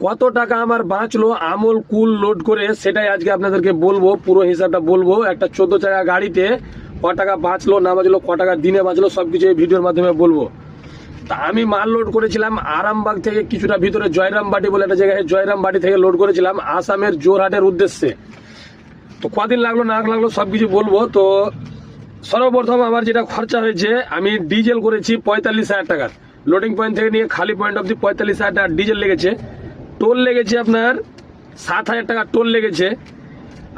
কত টাকা আমার বাঁচলো আমল কুল লোড করে সেটাই আজকে আপনাদেরকে বলবো, পুরো হিসাবটা বলবো। একটা 14 চাকা গাড়িতে ক টাকা বাঁচলো না বাঁচলো, ক টাকা দিনে বাঁচলো, সবকিছু এই ভিডিওর মাধ্যমে বলবো। তা আমি মাল লোড করেছিলাম আরামবাগ থেকে কিছুটা ভিতরে জয়রামবাটি বলে একটা জায়গায়, জয়রামবাটি থেকে লোড করেছিলাম আসামের জোরহাটের উদ্দেশ্যে। তো কদিন লাগলো না লাগলো সবকিছু বলবো। তো সর্বপ্রথম আমার যেটা খরচা হয়েছে, আমি ডিজেল করেছি 45,000 টাকার, লোডিং পয়েন্ট থেকে নিয়ে খালি পয়েন্ট অব্দি 45,000 টাকার ডিজেল লেগেছে। টোল লেগেছে আপনার 7,000 টাকা টোল লেগেছে।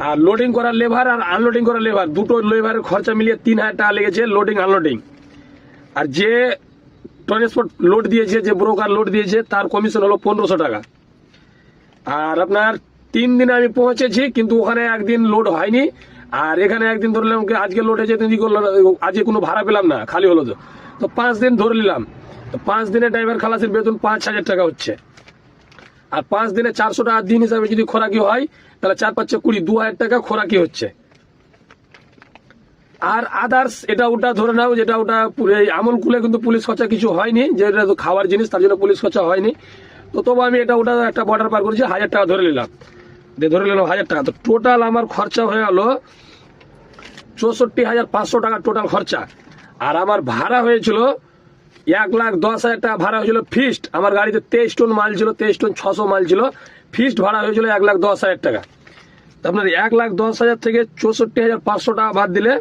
আর লোডিং করা লেবার আর আনলোডিং করা লেবার, দুটো লেবারের খরচা মিলিয়ে 3,000 টাকা লেগেছে লোডিং আনলোডিং। আর যে ট্রান্সপোর্ট লোড দিয়েছে, যে ব্রোকার লোড দিয়েছে, তার কমিশন হলো 1500 টাকা। আর আপনার 3 দিনে আমি পৌঁছেছি, কিন্তু ওখানে একদিন লোড হয়নি। আর এখানে একদিন ধরলাম আজকে লোড হয়েছে, আজকে কোনো ভাড়া পেলাম না, খালি হলো। তো 5 দিন ধরে নিলাম। তো 5 দিনে ড্রাইভার খালাসির বেতন 5,000 টাকা হচ্ছে। আর 5 দিনে 400 টাকা দিন হিসাবে যদি খোরাকি হয়, তাহলে 4-5 20 2,000 টাকা খোরাকি হচ্ছে। আর আদার্স এটা ওটা ধরে নাও, যেটা ওটা আমল কুলে কিন্তু পুলিশ খরচা কিছু হয়নি, যেটা তো খাওয়ার জিনিস, তার জন্য পুলিশ খরচা হয়নি। তো তবু আমি এটা ওটা একটা বর্ডার পার করেছি, 1,000 টাকা ধরে নিলাম। ধরে নিলাম 1,000 টাকা। তো টোটাল আমার খরচা হয়ে গেল 64,500 টাকা টোটাল খরচা। আর আমার ভাড়া হয়েছিল 1,10,000 টাকা ভাড়া হয়েছিল ফিক্সড। আমার গাড়িতে 23 টন মাল ছিল, 23 টন 600 মাল ছিল। ফিক্সড ভাড়া হয়েছিল 1,10,000 টাকা। আপনার 1,10,000 থেকে 64,500 টাকা বাদ দিলে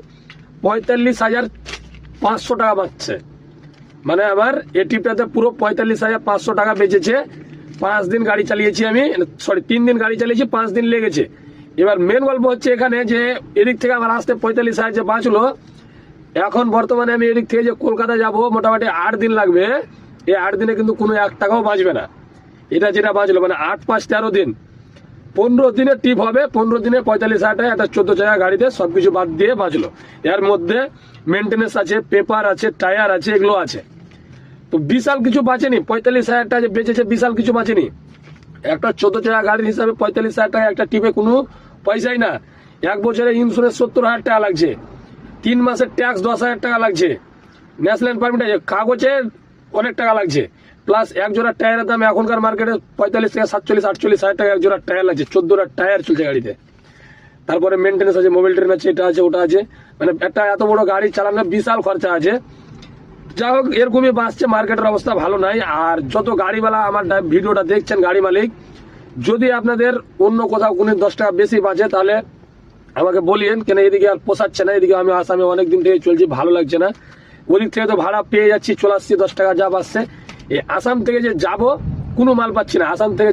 45,500 টাকা বাঁচছে। মানে আমার এই ট্রিপটাতে পুরো 45,500 টাকা বেঁচেছে। 5 দিন গাড়ি চালিয়েছি আমি, 3 দিন গাড়ি চালিয়েছি, 5 দিন লেগেছে। এবার মেন গল্প হচ্ছে এখানে যে এদিক থেকে আমার আসতে 45,000 যে বাঁচলো, এখন বর্তমানে আমি এদিক থেকে যে কলকাতা যাব মোটামুটি 8 দিন লাগবে। এই 8 দিনে কিন্তু কোনো 1 টাকাও বাঁচবে না। এটা যেটা বাঁচলো মানে 8 5 13 দিন, 15 দিনের ট্রিপ হবে। 15 দিনে 45,000 টাকা একটা 14 চাকা গাড়িতে সবকিছু বাদ দিয়ে বাঁচলো। এর মধ্যে মেনটেন্যান্স আছে, পেপার আছে, টায়ার আছে, এগুলো আছে। তো বিশাল কিছু বাঁচেনি। 45,000 টাকা যে বেঁচেছে বিশাল কিছু বাঁচেনি। একটা 14 চাকা গাড়ির হিসাবে 45,000 টাকা একটা ট্রিপে কোনো পয়সাই না। 1 বছরের ইন্স্যুরেন্স 70,000 টাকা লাগছে, 3 মাসের ট্যাক্স 10,000 টাকা লাগছে, ন্যাশনাল পারমিট আছে, কাগজে অনেক টাকা লাগছে। প্লাস এক জোড়া টায়ারের দাম এখনকার মার্কেটে 45 থেকে 47-48,000 টাকা এক জোড়া টায়ার লাগছে। 14টা টায়ার চলছে গাড়িতে। তারপরে মেনটেন্যান্স আছে, মোবাইল ট্রেন আছে, এটা আছে, ওটা আছে। মানে একটা এত বড় গাড়ি চালানো বিশাল খরচা আছে। যাই হোক, এরকমই বাঁচছে, মার্কেটের অবস্থা ভালো নাই। আর যত গাড়িওয়ালা আমার ভিডিওটা দেখছেন, গাড়ি মালিক, যদি আপনাদের অন্য কোথাও কোনো 10 টাকা বেশি বাঁচে তাহলে আমাকে বলিয়েন। কেন এদিকে আর পোষাচ্ছে না, এদিকে আমি আসামে অনেকদিন থেকে চলছি, ভালো লাগছে না। ওদিক থেকে তো ভাড়া পেয়ে যাচ্ছি, চলে আসছি, 10 টাকা যা বাঁচছে। এই আসাম থেকে যে যাব কোনো মাল পাচ্ছি না। আসাম থেকে